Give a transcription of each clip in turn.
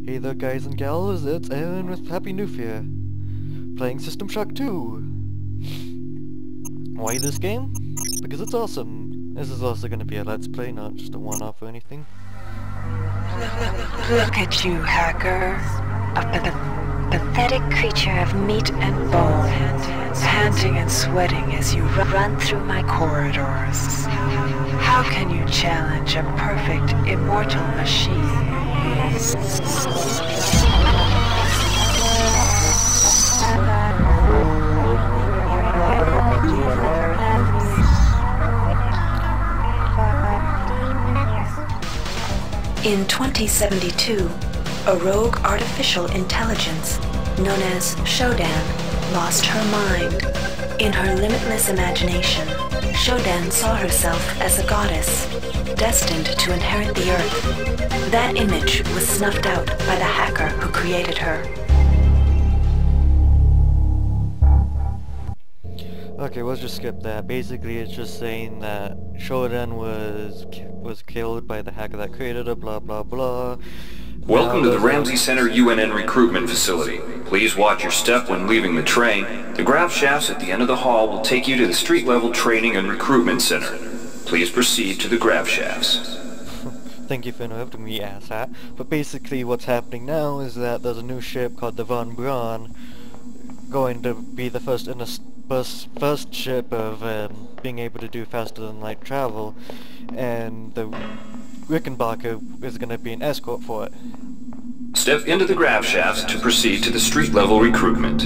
Hey there guys and gals, it's Aaron with Happy New Year, playing System Shock 2. Why this game? Because it's awesome. This is also going to be a let's play, not just a one-off or anything. Look at you, hacker. A pathetic creature of meat and bone, panting and sweating as you run through my corridors. How can you challenge a perfect, immortal machine? In 2072, a rogue artificial intelligence known as Shodan lost her mind. In her limitless imagination, Shodan saw herself as a goddess, destined to inherit the earth. That image was snuffed out by the hacker who created her. Okay, let's just skip that. Basically, it's just saying that Shodan was killed by the hacker that created her, blah blah blah. Welcome to the Ramsey Center UNN recruitment facility. Please watch your step when leaving the train. The grav shafts at the end of the hall will take you to the street-level training and recruitment center. Please proceed to the grav shafts. Thank you for interrupting me, asshat. But basically what's happening now is that there's a new ship called the Von Braun going to be the first ship of being able to do faster than light travel, and the Rickenbacker is going to be an escort for it. Step into the grav shafts to proceed to the street-level recruitment.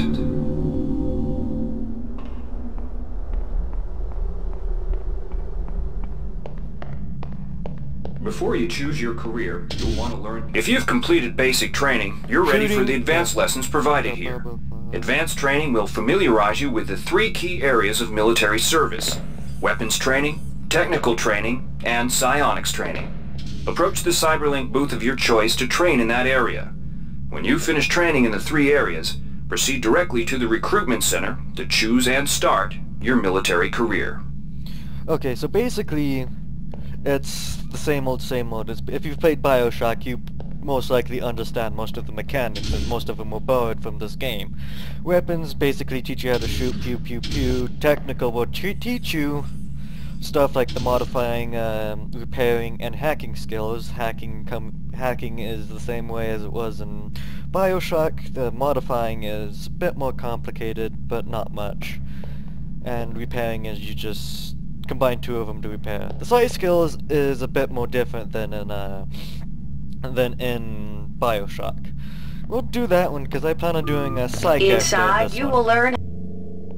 Before you choose your career, you'll want to learn. If you've completed basic training, you're ready for the advanced lessons provided here. Advanced training will familiarize you with the 3 key areas of military service: weapons training, technical training, and psionics training. Approach the Cyberlink booth of your choice to train in that area. When you finish training in the 3 areas, proceed directly to the recruitment center to choose and start your military career. Okay, so basically it's the same old. If you've played Bioshock, you most likely understand most of the mechanics, as most of them were borrowed from this game. Weapons basically teach you how to shoot, pew pew pew. Technical will teach you stuff like the modifying, repairing, and hacking skills. Hacking is the same way as it was in Bioshock. The modifying is a bit more complicated, but not much. And repairing is you just combine 2 of them to repair. The psi skills is a bit more different than in Bioshock. We'll do that one because I plan on doing a psi character. Inside, you will learn.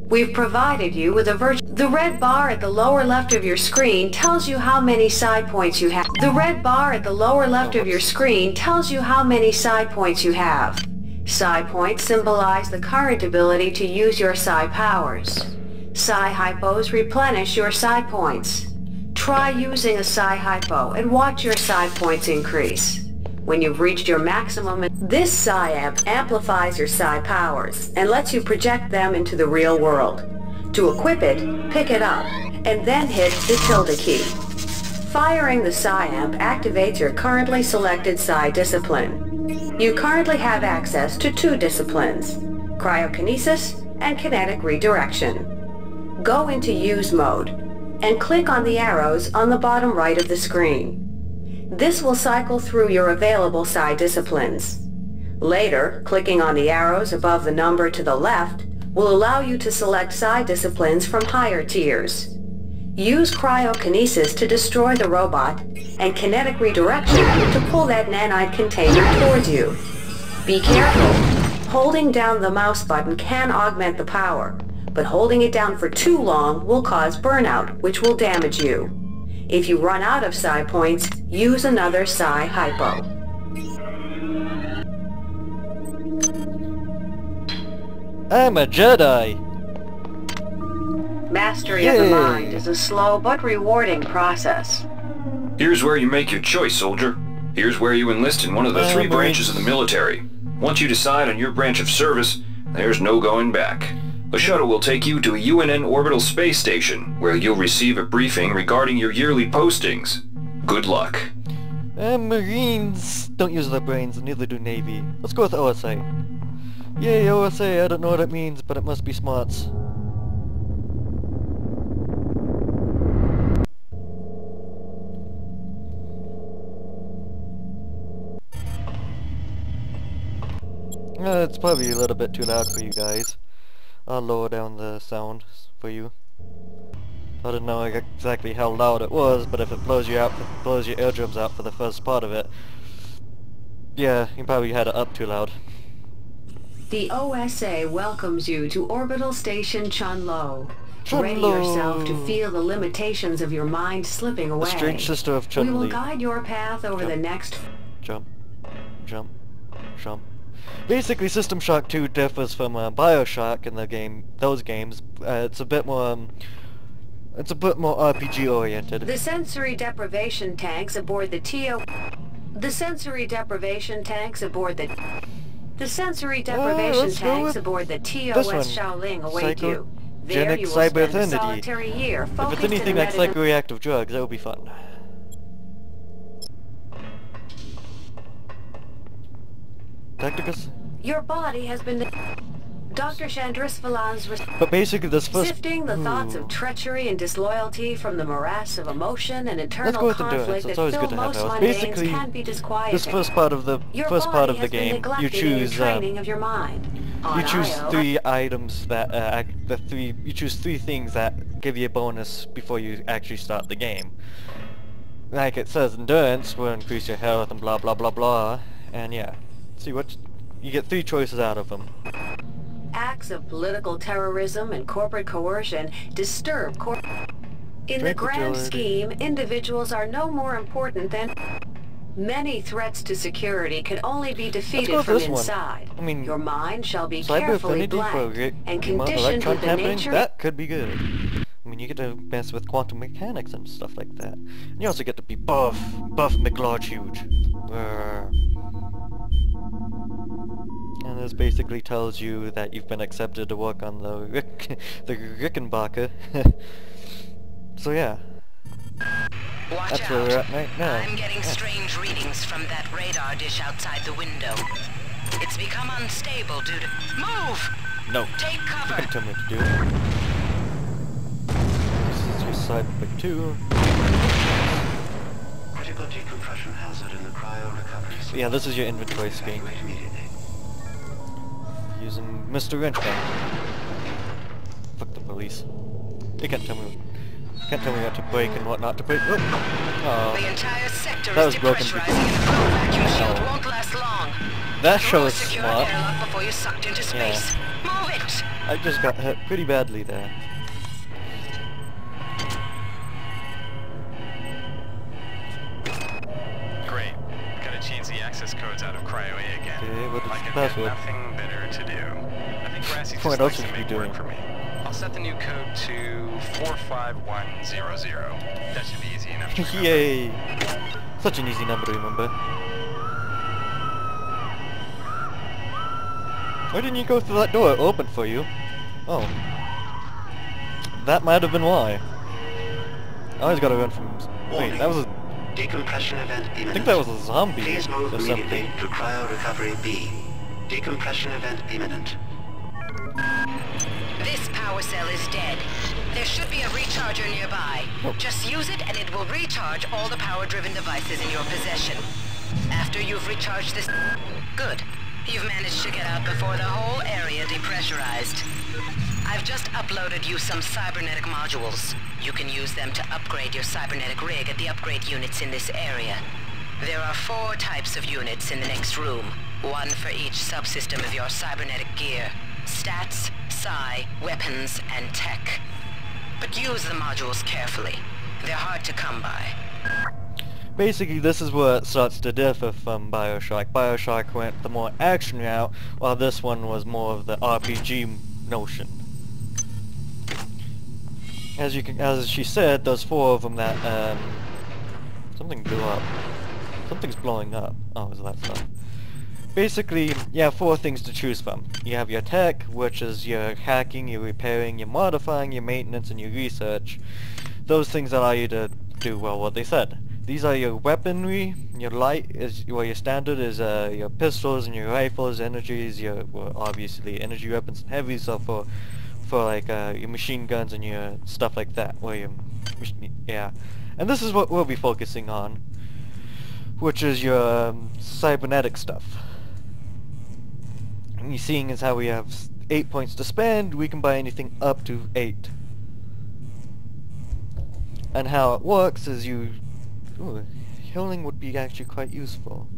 We've provided you with The red bar at the lower left of your screen tells you how many side points you have. The red bar at the lower left of your screen tells you how many side points you have. Psi points symbolize the current ability to use your psi powers. Psi hypos replenish your psi points. Try using a psi hypo and watch your psi points increase. When you've reached your maximum, this psi amp amplifies your psi powers and lets you project them into the real world. To equip it, pick it up, and then hit the tilde key. Firing the psi amp activates your currently selected psi discipline. You currently have access to 2 disciplines: cryokinesis and kinetic redirection. Go into use mode and click on the arrows on the bottom right of the screen. This will cycle through your available psi disciplines. Later, clicking on the arrows above the number to the left will allow you to select psi disciplines from higher tiers. Use cryokinesis to destroy the robot and kinetic redirection to pull that nanite container towards you. Be careful. Holding down the mouse button can augment the power, but holding it down for too long will cause burnout, which will damage you. If you run out of psi points, use another psi hypo. I'm a Jedi! Mastery of the mind is a slow but rewarding process. Here's where you make your choice, soldier. Here's where you enlist in one of the 3 branches of the military. Once you decide on your branch of service, there's no going back. The shuttle will take you to a UNN orbital space station, where you'll receive a briefing regarding your yearly postings. Good luck. Marines don't use their brains, and neither do Navy. Let's go with OSA. Yay, OSA, I don't know what it means, but it must be smarts. It's probably a little bit too loud for you guys. I'll lower down the sound for you. I don't know exactly how loud it was, but if it blows you out, blows your eardrums out for the first part of it, yeah, you probably had it up too loud. The OSA welcomes you to Orbital Station Chunlo. Ready yourself to feel the limitations of your mind slipping away. The strange sister of Chun-Li. We will guide your path over the next... Jump. Jump. Jump. Basically, System Shock 2 differs from Bioshock in the game. Those games, it's a bit more RPG oriented. The sensory deprivation tanks aboard the The sensory deprivation tanks aboard the TOS Shaoling await you. There you will spend a solitary year If focused it's anything in like psychoreactive drugs, that would be fun. Tacticus? Your body has been... Dr. Chandris Valan's But basically this first... sifting the thoughts of treachery and disloyalty from the morass of emotion and internal conflict that fill most mundanes can be disquieting. This first part of the game, you choose You choose three items that you choose three things that give you a bonus before you actually start the game. Like it says, endurance will increase your health and blah blah blah blah, and yeah. See what you get 3 choices out of them. Acts of political terrorism and corporate coercion disturb In the grand scheme, individuals are no more important than... Many threats to security can only be defeated from inside. I mean, your mind shall be carefully blanked and conditioned with the nature... That could be good. I mean, you get to mess with quantum mechanics and stuff like that. And you also get to be buff McLarge huge. And this basically tells you that you've been accepted to work on the Rickenbacker. So yeah. Watch That's where we're at right now. I'm getting strange readings from that radar dish outside the window. It's become unstable due to... Move! No. Take cover! You can tell me what to do. This is your side pick 2. Critical decompression hazard in the cryo recovery. Yeah, this is your inventory screen. Using Mr. Wrenchman. Fuck the police. They can't tell me what to break and what not to break. Oh. The entire sector That is was broken. depressurizing. The vacuum shield won't last long. That show is smart. Before you're sucked into space. Move it! I just got hit pretty badly there. Great. Gotta change the access codes out of Cryo A again. Okay, what is Like the I've got password? nothing better to do. I think Grassy What just else likes should to we make be doing? work for me. I'll set the new code to 45100. That should be easy enough to remember. Yay! Such an easy number to remember. Why didn't you go through that door? It opened for you. Oh. That might have been why. I always gotta run from... Wait, that was a... Decompression event imminent. I think that was a zombie Please move or immediately something. to cryo recovery B. Decompression event imminent. This power cell is dead. There should be a recharger nearby. Oh. Just use it and it will recharge all the power-driven devices in your possession. After you've recharged this... Good. You've managed to get out before the whole area depressurized. I've just uploaded you some cybernetic modules. You can use them to upgrade your cybernetic rig at the upgrade units in this area. There are 4 types of units in the next room. 1 for each subsystem of your cybernetic gear. Stats, psi, weapons, and tech. But use the modules carefully. They're hard to come by. Basically, this is where it starts to differ from Bioshock. Bioshock went the more action route, while this one was more of the RPG notion. As she said, there's 4 of them that, something blew up. Something's blowing up. Oh, is that stuff? Basically, you have 4 things to choose from. You have your tech, which is your hacking, your repairing, your modifying, your maintenance, and your research. Those things allow you to do, well, what they said. these are your weaponry. Your light is, well, your standard is your pistols and your rifles. Energy is your, well, obviously energy weapons and heavy. So for like your machine guns and your stuff like that. Where your yeah, and this is what we'll be focusing on, which is your cybernetic stuff. And you seeing as how we have 8 points to spend, we can buy anything up to 8. And how it works is you... Ooh, healing would be actually quite useful.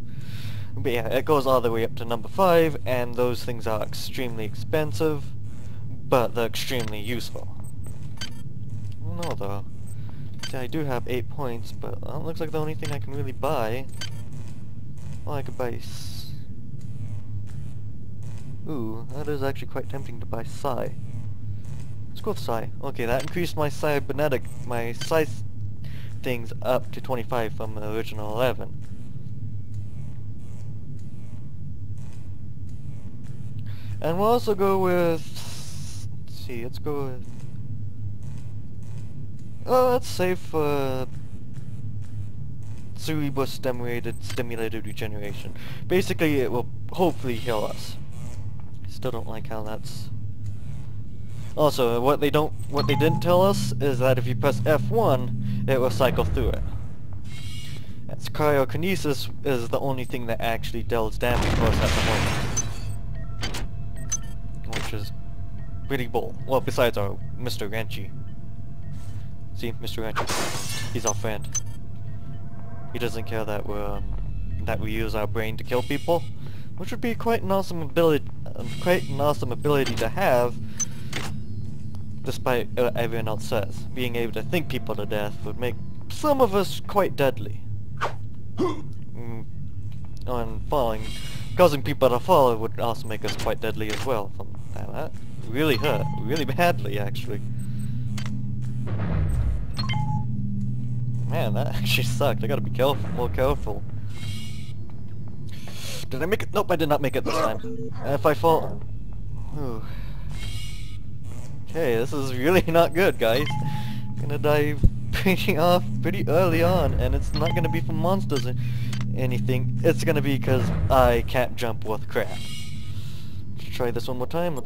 But yeah, it goes all the way up to number 5, and those things are extremely expensive, but they're extremely useful. I don't know though. See, I do have 8 points, but it looks like the only thing I can really buy... Well, I could buy... Ooh, that is actually quite tempting to buy Psi. Let's go with Psi. Okay, that increased my cybernetic, my Psi things up to 25 from the original 11. And we'll also go with... Let's see, let's go with... Oh, let's save for... Cerebral stimulated regeneration. Basically, it will hopefully heal us. Still don't like how that's... Also, what they didn't tell us is that if you press F1, it will cycle through it. As cryokinesis is the only thing that actually deals damage for us at the moment. Which is pretty bold. Well, besides our Mr. Renchi. See, Mr. Renchi. He's our friend. He doesn't care that we use our brain to kill people, which would be quite an awesome ability to have, despite what everyone else says. Being able to think people to death would make some of us quite deadly. And causing people to fall would also make us quite deadly as well. That really hurt, really badly actually. Man, that actually sucked. I gotta be more careful. Did I make it? Nope, I did not make it this time. And if I fall... Ooh. Okay, this is really not good, guys. I'm gonna die pretty early on, and it's not gonna be from monsters or anything. It's gonna be because I can't jump worth crap. Let's try this one more time.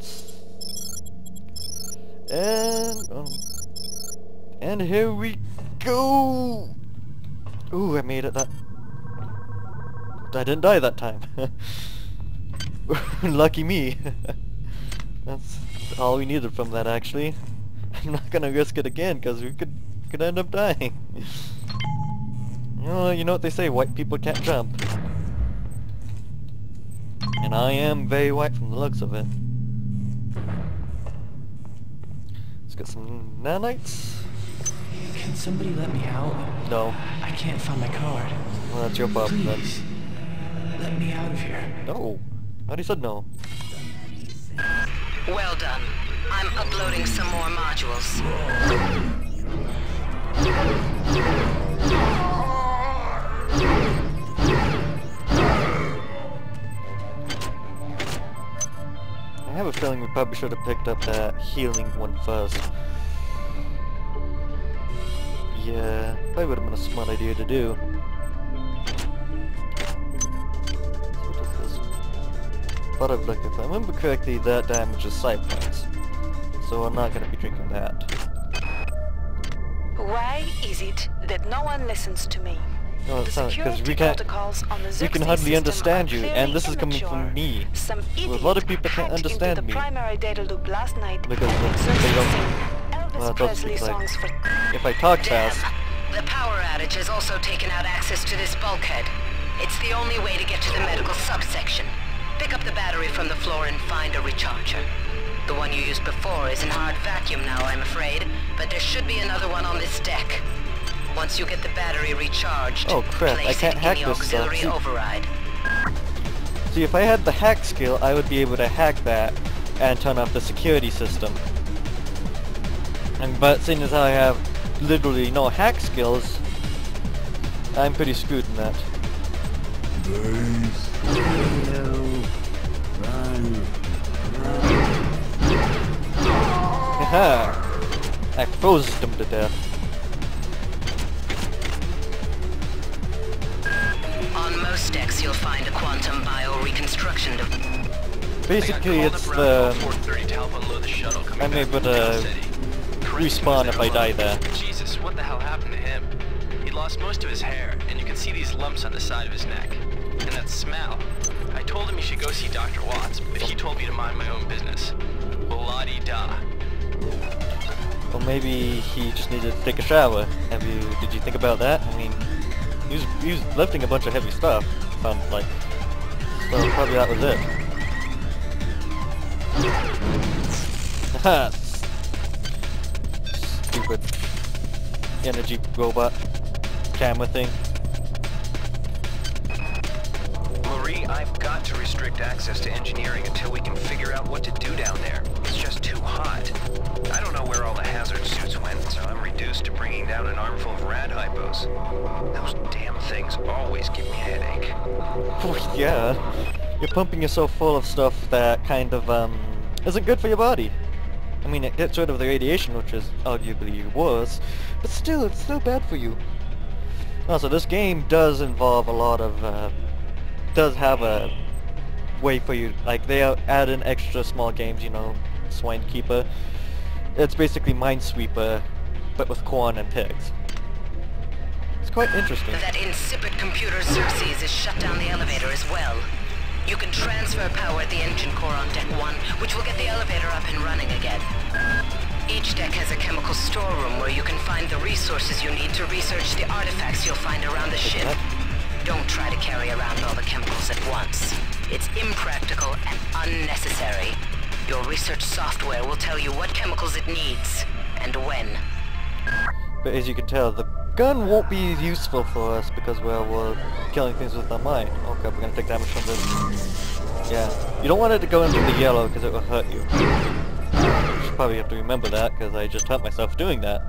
And here we go! Ooh, I made it that... I didn't die that time. Lucky me. That's all we needed from that, actually. I'm not gonna risk it again, because we could end up dying. You know what they say, white people can't jump. And I am very white from the looks of it. Let's get some nanites. Can somebody let me out? No. I can't find my card. Well, that's your problem then. Please, let me out of here. No. I already said no. Well done. I'm uploading some more modules. I have a feeling we probably should have picked up that healing one first. Yeah, probably would have been a smart idea to do. What is this? But if I remember correctly, that damages side points. So I'm not going to be drinking that. Why is it that no one listens to me? No, it's not, because we can hardly system understand are you, and this is coming immature. from me. Some Well, a lot of people can't hacked understand into me. the primary data loop last night Because they don't... Well, it does speak like... If I talk fast... The power outage has also taken out access to this bulkhead. It's the only way to get to the medical subsection. Pick up the battery from the floor and find a recharger. The one you used before is in hard vacuum now, I'm afraid, but there should be another one on this deck. Once you get the battery recharged, oh crap, I can't hack this stuff. override. See, if I had the hack skill, I would be able to hack that and turn off the security system. But seeing as how I have literally no hack skills, I'm pretty screwed in that. Haha! I froze them to death. Basically, it's the... I'm able to respawn if I die there. Jesus, what the hell happened to him? He lost most of his hair, and you can see these lumps on the side of his neck. And that smell. I told him he should go see Dr. Watts, but he told me to mind my own business. La-di-da. Or maybe he just needed to take a shower. Did you think about that? I mean, he was lifting a bunch of heavy stuff, sounds like. So probably that was it. Haha! Stupid energy robot camera thing. Marie, I've got to restrict access to engineering until we can figure out what to do down there. It's just too hot. I don't know where all the hazard suits went, so I'm reduced to bringing down an armful of rad hypos. Those damn things always give me a headache. Oh yeah, you're pumping yourself full of stuff that kind of isn't good for your body. I mean, it gets rid of the radiation, which is arguably worse, but still, it's still bad for you. Also, this game does involve a lot of, does have a way for you, like they add in extra small games, you know, Swinekeeper. It's basically Minesweeper, but with corn and pigs. It's quite interesting. That insipid computer Xerxes has shut down the elevator as well. You can transfer power at the engine core on Deck 1, which will get the elevator up and running again. Each deck has a chemical storeroom where you can find the resources you need to research the artifacts you'll find around the ship. Don't try to carry around all the chemicals at once. It's impractical and unnecessary. Your research software will tell you what chemicals it needs, and when. But as you can tell, the gun won't be useful for us because, well, we're killing things with our mind. Oh crap, we're gonna take damage from this. Yeah. You don't want it to go into the yellow because it will hurt you. You should probably have to remember that because I just hurt myself doing that.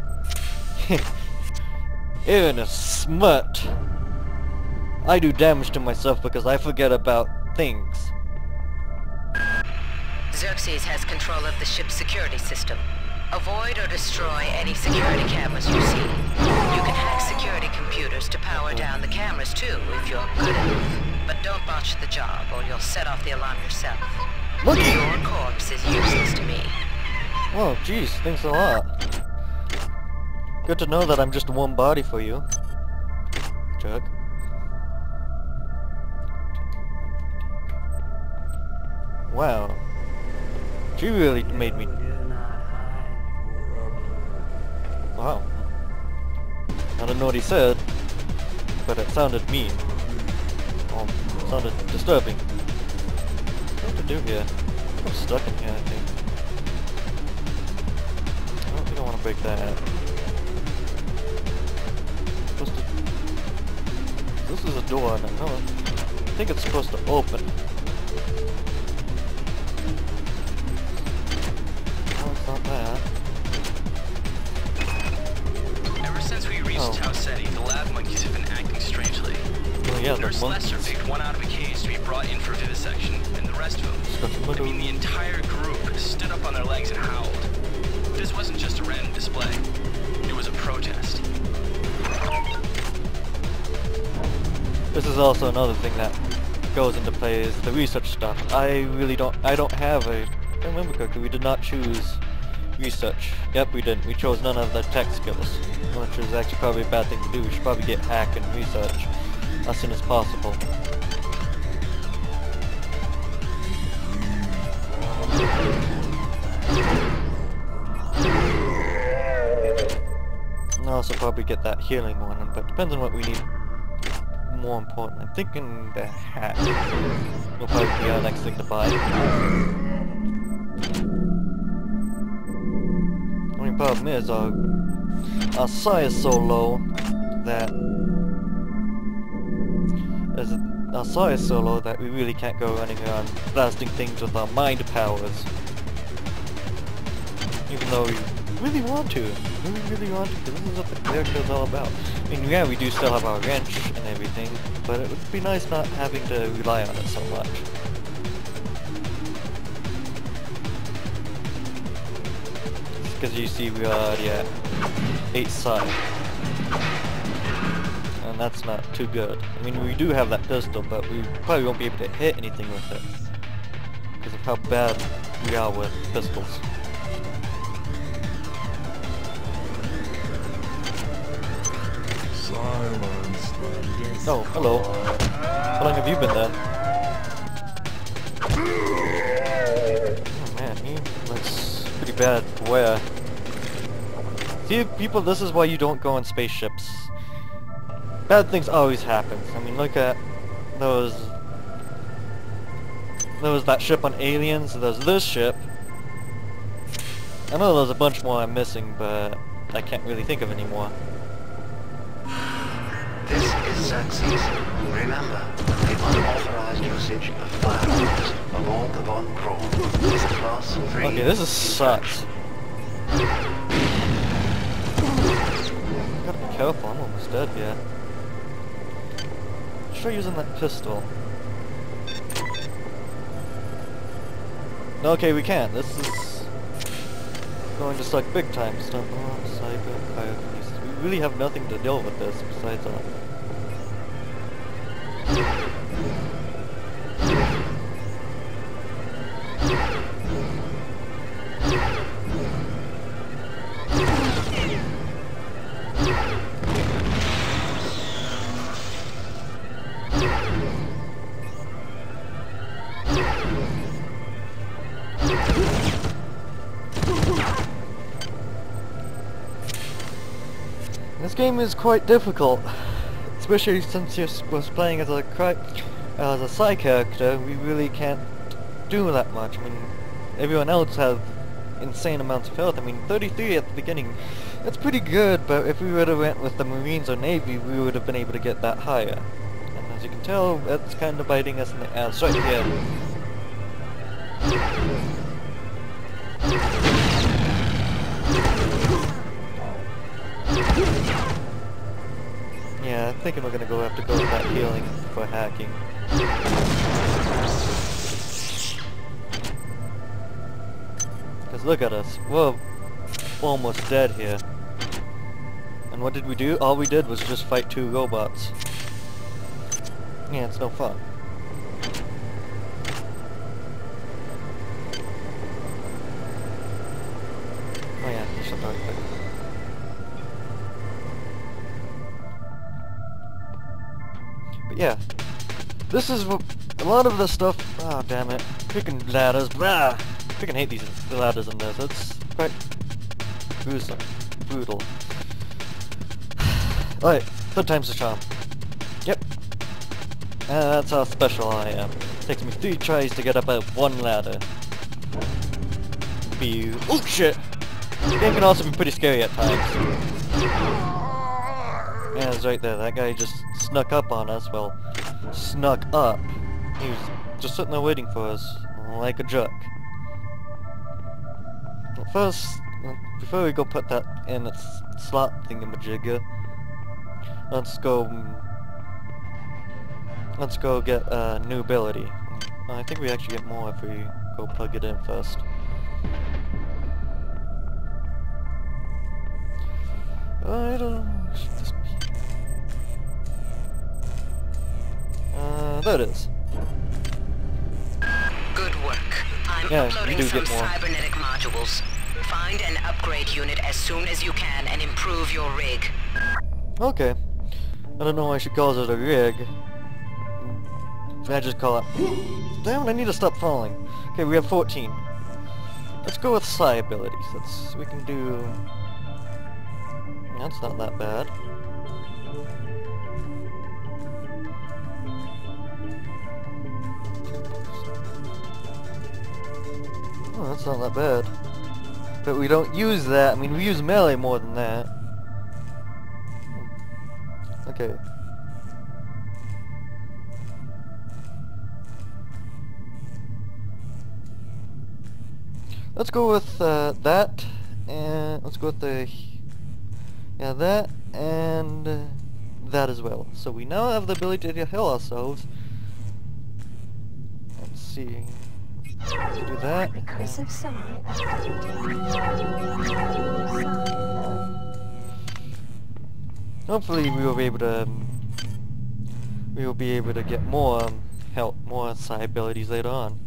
In a smut. I do damage to myself because I forget about things. Xerxes has control of the ship's security system. Avoid or destroy any security cameras you see. You can hack security computers to power down the cameras too, if you're good enough. But don't botch the job, or you'll set off the alarm yourself. Look! Your corpse is useless to me. Oh, jeez, thanks a lot. Good to know that I'm just one body for you. Jerk. Wow. She really made me... Wow. I don't know what he said, but it sounded mean. Oh, it sounded disturbing. What to do here? I'm stuck in here, I think. I don't think I want to break that. Supposed to... This is a door, and I think it's supposed to open. No, it's not that. Ever since we reached Tau Ceti, the lab monkeys have been acting strangely. Oh yeah, the Nurse monkeys. Lester picked one out of a cage to be brought in for vivisection, and the rest of them, I mean the entire group, stood up on their legs and howled. This wasn't just a random display. It was a protest. This is also another thing that goes into play is the research stuff. I don't have a... I don't remember correctly, we did not choose research. Yep, we didn't. We chose none of the tech skills, which is actually probably a bad thing to do. We should probably get hack and research as soon as possible. And also probably get that healing one, but depends on what we need. More important, I'm thinking the hat will probably be our next thing to buy. Only problem is our psi is so low that we really can't go running around blasting things with our mind powers. Even though we really want to. Really want to, because this is what the character is all about. I mean, yeah, we do still have our wrench and everything, but it would be nice not having to rely on it so much. Because you see we are already at 8 psi. And that's not too good. I mean, we do have that pistol, but we probably won't be able to hit anything with it. because of how bad we are with pistols. Oh, hello. How long have you been there? Oh man, he looks pretty bad to wear. See, people, this is why you don't go on spaceships. Bad things always happen. I mean, look at those... There was that ship on Aliens, there's this ship. I know there's a bunch more I'm missing, but I can't really think of any more. This is Xerxes. Remember, the unauthorized usage of firearms aboard the Von Braun is class 3. Okay, this is sucks. Gotta be careful, I'm almost dead here. Try using that pistol. Okay, we can't. This is going to suck big time. Stun bomb, cyber, pyrokinesis. We really have nothing to deal with this besides that. This game is quite difficult, especially since you was playing as a side character. We really can't do that much. I mean, everyone else has insane amounts of health. I mean, 33 at the beginning, that's pretty good, but if we would have went with the Marines or Navy, we would have been able to get that higher. And as you can tell, that's kind of biting us in the ass right here. Yeah, I'm thinking we're gonna have to go with that healing for hacking. Cause look at us, we're almost dead here. And what did we do? All we did was just fight 2 robots. Yeah, it's no fun. Oh yeah, you should probably quick. But yeah, this is what a lot of the stuff. Oh damn it! Freaking ladders. Blah! Freaking hate these ladders in this. It's quite gruesome, brutal. Alright, third time's the charm. Yep. That's how special I am. Takes me 3 tries to get up at 1 ladder. Oh shit! This game can also be pretty scary at times. Yeah, it's right there. That guy just snuck up on us. Well, snuck up. He was just sitting there waiting for us, like a jerk. But first, before we go put that in its slot thingamajigger, let's go get a new ability. I think we actually get more if we go plug it in first. I don't know. Should this be? There it is. Good work. I'm uploading some cybernetic modules. Find and upgrade unit as soon as you can and improve your rig. Okay. I don't know why I should call it a rig. I just call it... Damn it, I need to stop falling. Okay, we have 14. Let's go with psi abilities. We can do... That's not that bad. Oh, that's not that bad. But we don't use that. I mean, we use melee more than that. Okay. Let's go with that, and let's go with the... Yeah, that, and that as well. So we now have the ability to heal ourselves. Let's see. Let's do that. Hopefully we will be able to get more help, more psi abilities later on.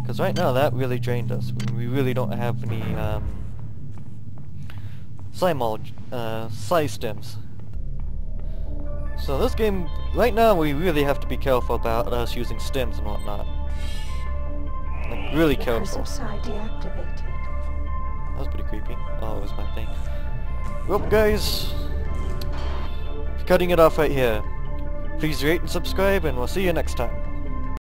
Because right now that really drained us. We really don't have any psi stems. So this game, right now we really have to be careful about us using stems and whatnot. Like, really careful. That was pretty creepy. Oh, it was my thing. Well guys, cutting it off right here. Please rate and subscribe and we'll see you next time.